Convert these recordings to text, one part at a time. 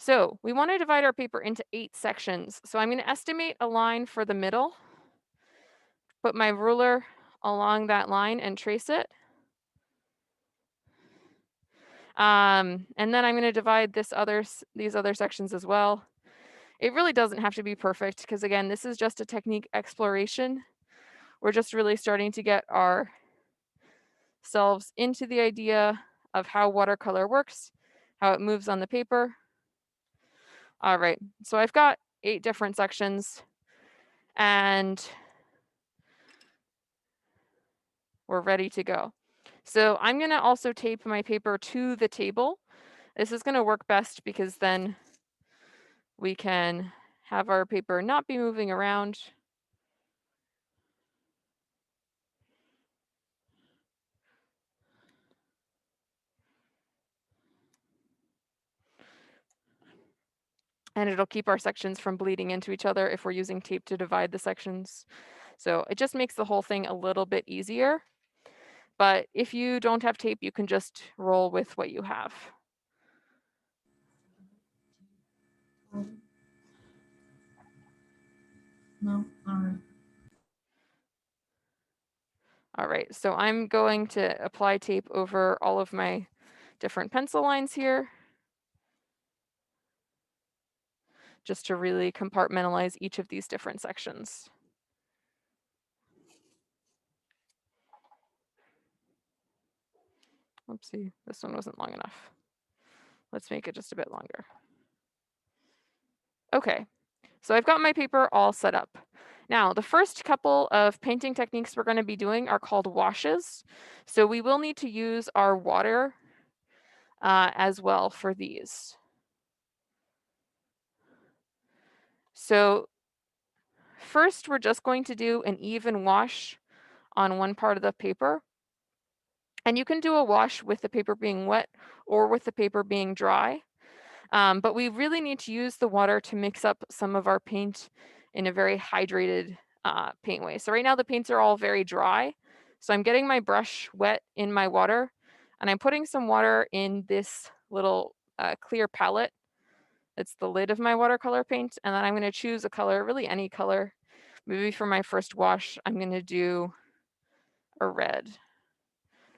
So we want to divide our paper into 8 sections. So I'm going to estimate a line for the middle, put my ruler along that line and trace it. And then I'm going to divide these other sections as well. It really doesn't have to be perfect because again, this is just a technique exploration. We're just really starting to get ourselves into the idea of how watercolor works, how it moves on the paper. All right, so I've got 8 different sections and we're ready to go. So I'm going to also tape my paper to the table. This is going to work best because then we can have our paper not be moving around. And it'll keep our sections from bleeding into each other if we're using tape to divide the sections. So it just makes the whole thing a little bit easier. But if you don't have tape, you can just roll with what you have. No, all right. All right, so I'm going to apply tape over all of my different pencil lines here, just to really compartmentalize each of these different sections. Oopsie, this one wasn't long enough. Let's make it just a bit longer. Okay, so I've got my paper all set up. Now, the first couple of painting techniques we're going to be doing are called washes. So we will need to use our water as well for these. So first, we're just going to do an even wash on one part of the paper. And you can do a wash with the paper being wet or with the paper being dry. But we really need to use the water to mix up some of our paint in a very hydrated paint way. So right now the paints are all very dry. So I'm getting my brush wet in my water and I'm putting some water in this little clear palette. It's the lid of my watercolor paint. And then I'm going to choose a color, really any color. Maybe for my first wash, I'm going to do a red.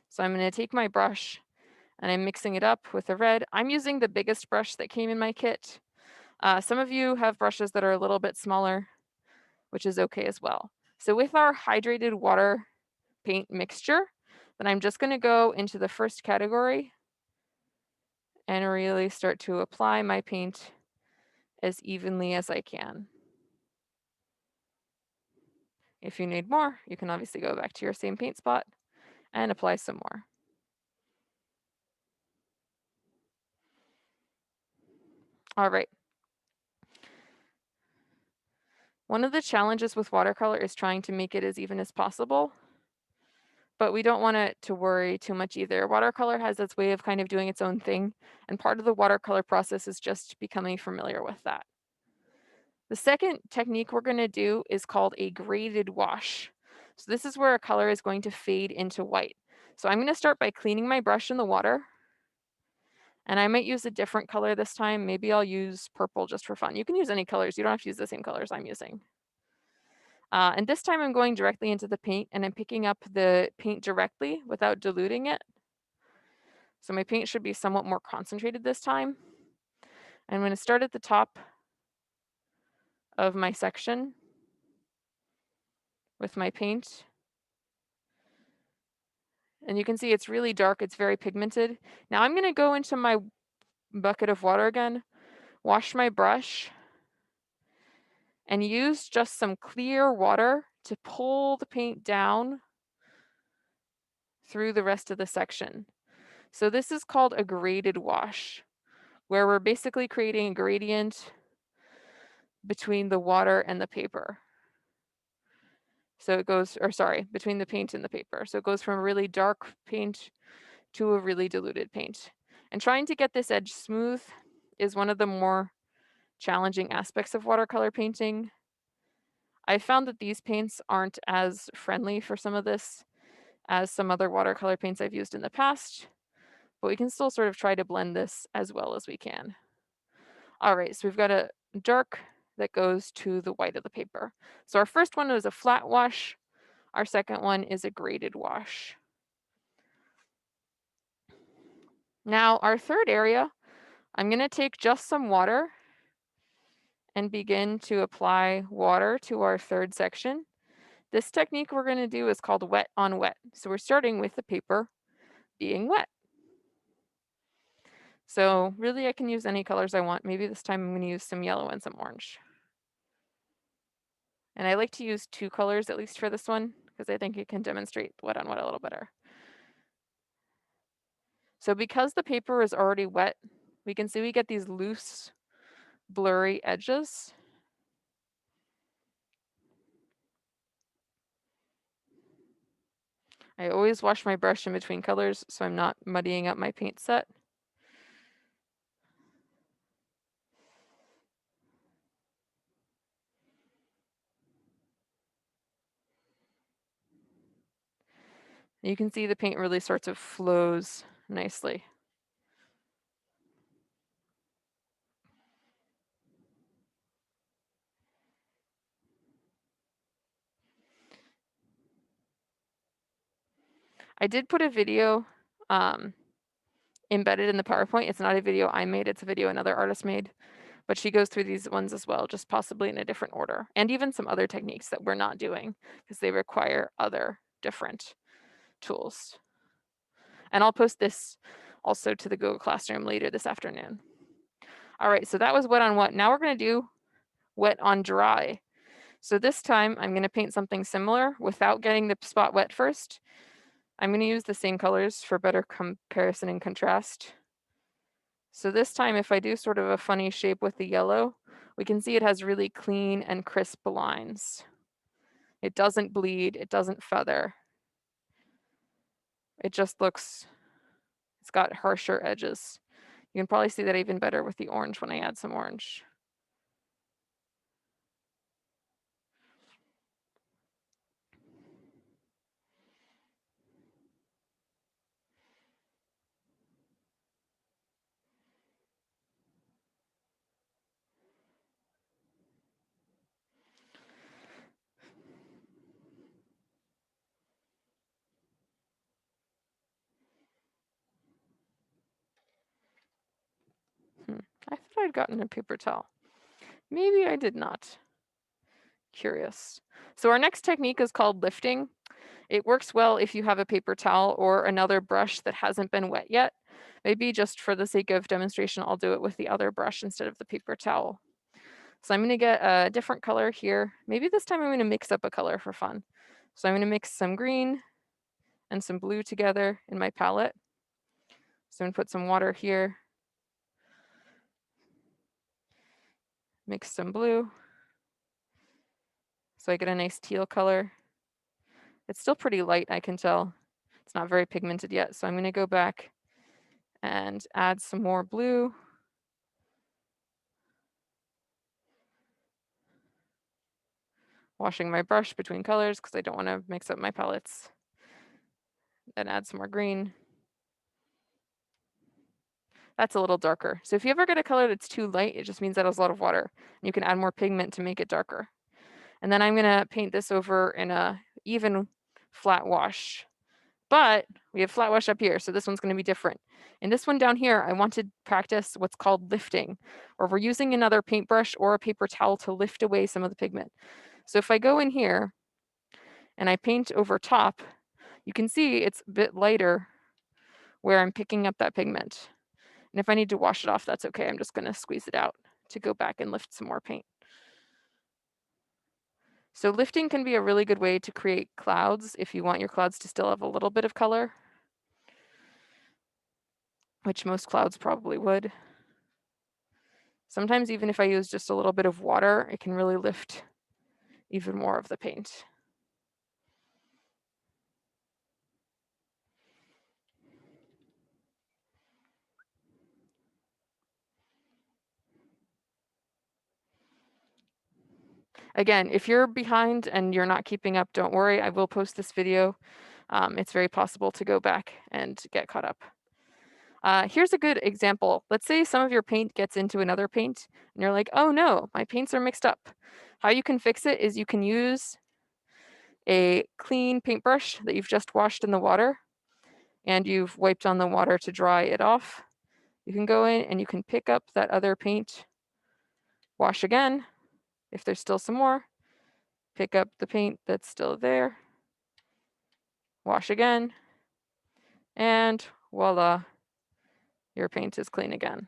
So I'm going to take my brush and I'm mixing it up with a red. I'm using the biggest brush that came in my kit. Some of you have brushes that are a little bit smaller, which is okay as well. So with our hydrated water paint mixture, then I'm just going to go into the first category and really start to apply my paint as evenly as I can. If you need more, you can obviously go back to your same paint spot and apply some more. All right. One of the challenges with watercolor is trying to make it as even as possible, but we don't want it to worry too much either. Watercolor has its way of kind of doing its own thing, and part of the watercolor process is just becoming familiar with that. The second technique we're going to do is called a graded wash. So this is where a color is going to fade into white. So I'm going to start by cleaning my brush in the water, and I might use a different color this time. Maybe I'll use purple just for fun. You can use any colors. You don't have to use the same colors I'm using. And this time I'm going directly into the paint and I'm picking up the paint directly without diluting it. So my paint should be somewhat more concentrated this time. I'm going to start at the top of my section with my paint. And you can see it's really dark, it's very pigmented. Now I'm going to go into my bucket of water again, wash my brush, and use just some clear water to pull the paint down through the rest of the section. So this is called a graded wash, where we're basically creating a gradient between the water and the paper. So it goes, or sorry, between the paint and the paper. So it goes from a really dark paint to a really diluted paint. And trying to get this edge smooth is one of the more challenging aspects of watercolor painting. I found that these paints aren't as friendly for some of this as some other watercolor paints I've used in the past, but we can still sort of try to blend this as well as we can. All right, so we've got a dark that goes to the white of the paper. So our first one is a flat wash. Our second one is a graded wash. Now our third area, I'm going to take just some water and begin to apply water to our third section. This technique we're going to do is called wet on wet. So we're starting with the paper being wet. So really I can use any colors I want. Maybe this time I'm going to use some yellow and some orange. And I like to use two colors at least for this one because I think it can demonstrate wet on wet a little better. So because the paper is already wet, we can see we get these loose, blurry edges. I always wash my brush in between colors so I'm not muddying up my paint set. You can see the paint really sorts of flows nicely. I did put a video embedded in the PowerPoint. It's not a video I made, it's a video another artist made, but she goes through these ones as well, just possibly in a different order, and even some other techniques that we're not doing because they require other different tools. And I'll post this also to the Google Classroom later this afternoon. All right, so that was wet on wet. Now we're going to do wet on dry. So this time I'm going to paint something similar without getting the spot wet first. I'm going to use the same colors for better comparison and contrast. So this time if I do sort of a funny shape with the yellow, we can see it has really clean and crisp lines. It doesn't bleed, it doesn't feather. It just looks, it's got harsher edges. You can probably see that even better with the orange when I add some orange. I thought I'd gotten a paper towel. Maybe I did not. Curious. So our next technique is called lifting. It works well if you have a paper towel or another brush that hasn't been wet yet. Maybe just for the sake of demonstration, I'll do it with the other brush instead of the paper towel. So I'm going to get a different color here. Maybe this time I'm going to mix up a color for fun. So I'm going to mix some green and some blue together in my palette. So I'm going to put some water here. Mix some blue. So I get a nice teal color. It's still pretty light, I can tell. It's not very pigmented yet. So I'm going to go back and add some more blue. Washing my brush between colors because I don't want to mix up my palettes. Then add some more green. That's a little darker. So if you ever get a color that's too light, it just means that has a lot of water. And you can add more pigment to make it darker. And then I'm going to paint this over in a even flat wash. But we have flat wash up here, so this one's going to be different. In this one down here, I want to practice what's called lifting, where we're using another paintbrush or a paper towel to lift away some of the pigment. So if I go in here and I paint over top, you can see it's a bit lighter where I'm picking up that pigment. And if I need to wash it off, that's okay. I'm just going to squeeze it out to go back and lift some more paint. So lifting can be a really good way to create clouds if you want your clouds to still have a little bit of color, which most clouds probably would. Sometimes even if I use just a little bit of water, it can really lift even more of the paint. Again, if you're behind and you're not keeping up, don't worry, I will post this video. It's very possible to go back and get caught up. Here's a good example. Let's say some of your paint gets into another paint and you're like, oh no, my paints are mixed up. How you can fix it is you can use a clean paintbrush that you've just washed in the water and you've wiped on the water to dry it off. You can go in and you can pick up that other paint, wash again. If there's still some more, pick up the paint that's still there, wash again, and voila, your paint is clean again.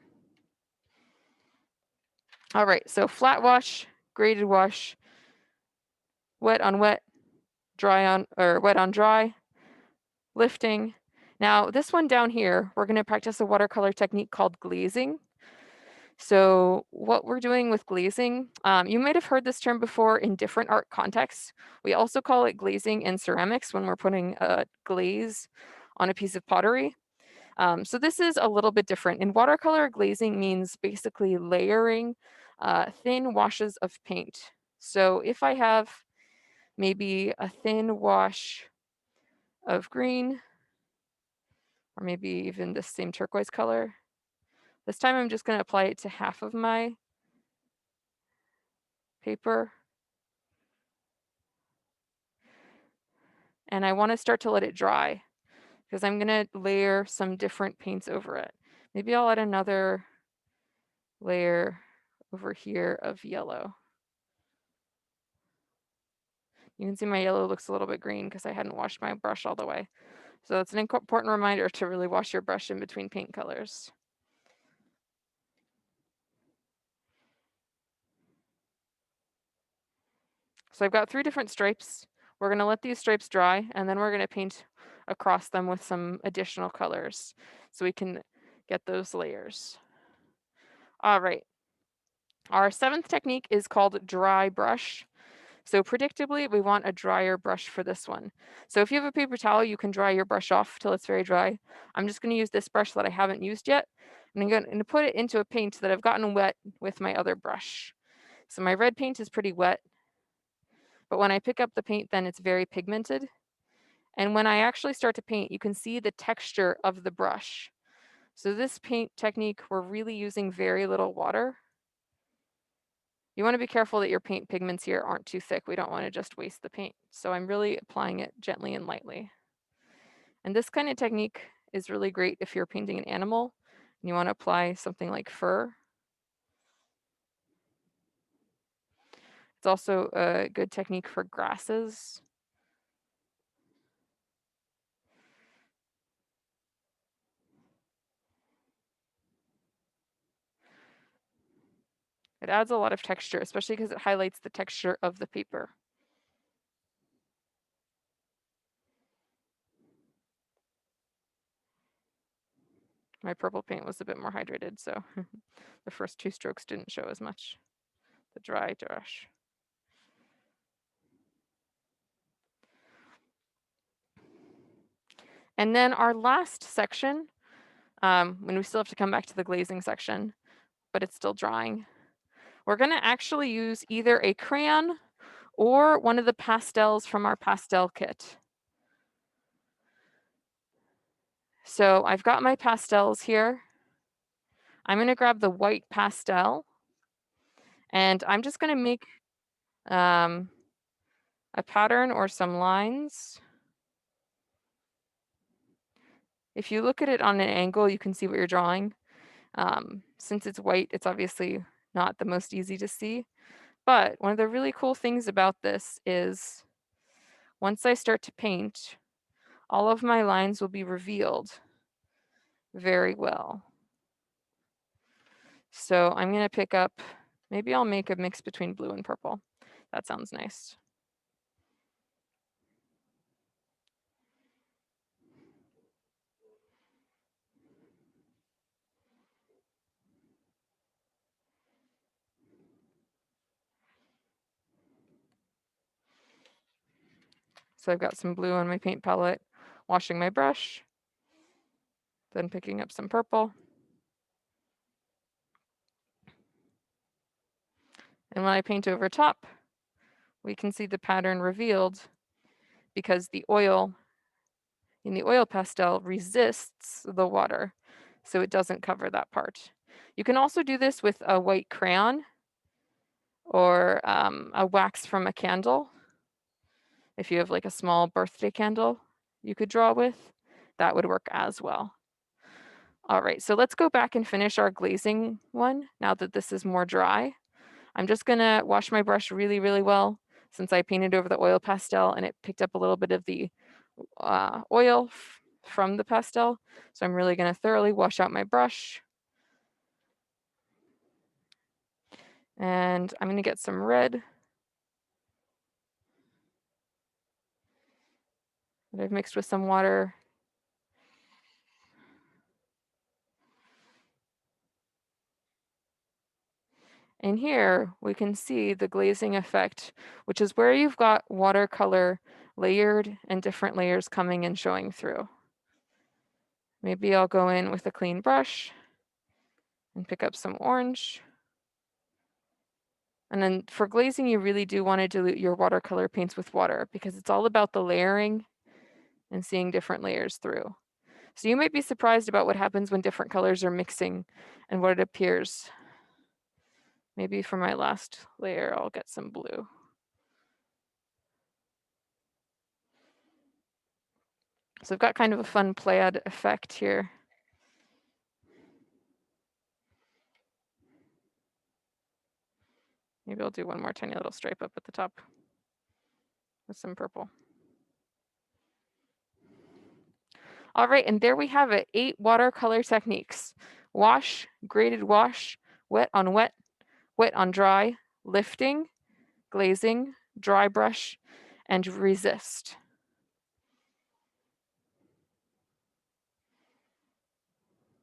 All right, so flat wash, graded wash, wet on wet, dry on, or wet on dry, lifting. Now this one down here, we're gonna practice a watercolor technique called glazing. So what we're doing with glazing, you might have heard this term before in different art contexts. We also call it glazing in ceramics when we're putting a glaze on a piece of pottery. So this is a little bit different. In watercolor, glazing means basically layering thin washes of paint. So if I have maybe a thin wash of green, or maybe even the same turquoise color, this time I'm just going to apply it to half of my paper. And I want to start to let it dry because I'm going to layer some different paints over it. Maybe I'll add another layer over here of yellow. You can see my yellow looks a little bit green because I hadn't washed my brush all the way. So it's an important reminder to really wash your brush in between paint colors. So I've got 3 different stripes. We're going to let these stripes dry and then we're going to paint across them with some additional colors so we can get those layers. All right. Our 7th technique is called dry brush. So predictably, we want a drier brush for this one. So if you have a paper towel, you can dry your brush off till it's very dry. I'm just going to use this brush that I haven't used yet. And I'm going to put it into a paint that I've gotten wet with my other brush. So my red paint is pretty wet, but when I pick up the paint, then it's very pigmented. And when I actually start to paint, you can see the texture of the brush. So this paint technique, we're really using very little water. You want to be careful that your paint pigments here aren't too thick. We don't want to just waste the paint. So I'm really applying it gently and lightly. And this kind of technique is really great if you're painting an animal and you want to apply something like fur. It's also a good technique for grasses. It adds a lot of texture, especially because it highlights the texture of the paper. My purple paint was a bit more hydrated, so the first 2 strokes didn't show as much. The dry brush. And then our last section, when we still have to come back to the glazing section, but it's still drying. We're going to actually use either a crayon or one of the pastels from our pastel kit. So I've got my pastels here. I'm going to grab the white pastel and I'm just going to make a pattern or some lines. If you look at it on an angle, you can see what you're drawing. Since it's white, it's obviously not the most easy to see. But one of the really cool things about this is once I start to paint, all of my lines will be revealed very well. So I'm going to pick up, maybe I'll make a mix between blue and purple. That sounds nice. So I've got some blue on my paint palette, washing my brush, then picking up some purple. And when I paint over top, we can see the pattern revealed because the oil in the oil pastel resists the water. so it doesn't cover that part. You can also do this with a white crayon or a wax from a candle. If you have like a small birthday candle you could draw with, that would work as well. All right, so let's go back and finish our glazing one now that this is more dry. I'm just gonna wash my brush really, really well since I painted over the oil pastel and it picked up a little bit of the oil from the pastel. So I'm really gonna thoroughly wash out my brush. And I'm gonna get some red that I've mixed with some water. And here we can see the glazing effect, which is where you've got watercolor layered and different layers coming and showing through. Maybe I'll go in with a clean brush and pick up some orange. And then for glazing, you really do want to dilute your watercolor paints with water because it's all about the layering and seeing different layers through. So you might be surprised about what happens when different colors are mixing and what it appears. Maybe for my last layer, I'll get some blue. So I've got kind of a fun plaid effect here. Maybe I'll do one more tiny little stripe up at the top with some purple. All right, and there we have it, 8 watercolor techniques. Wash, graded wash, wet on wet, wet on dry, lifting, glazing, dry brush, and resist.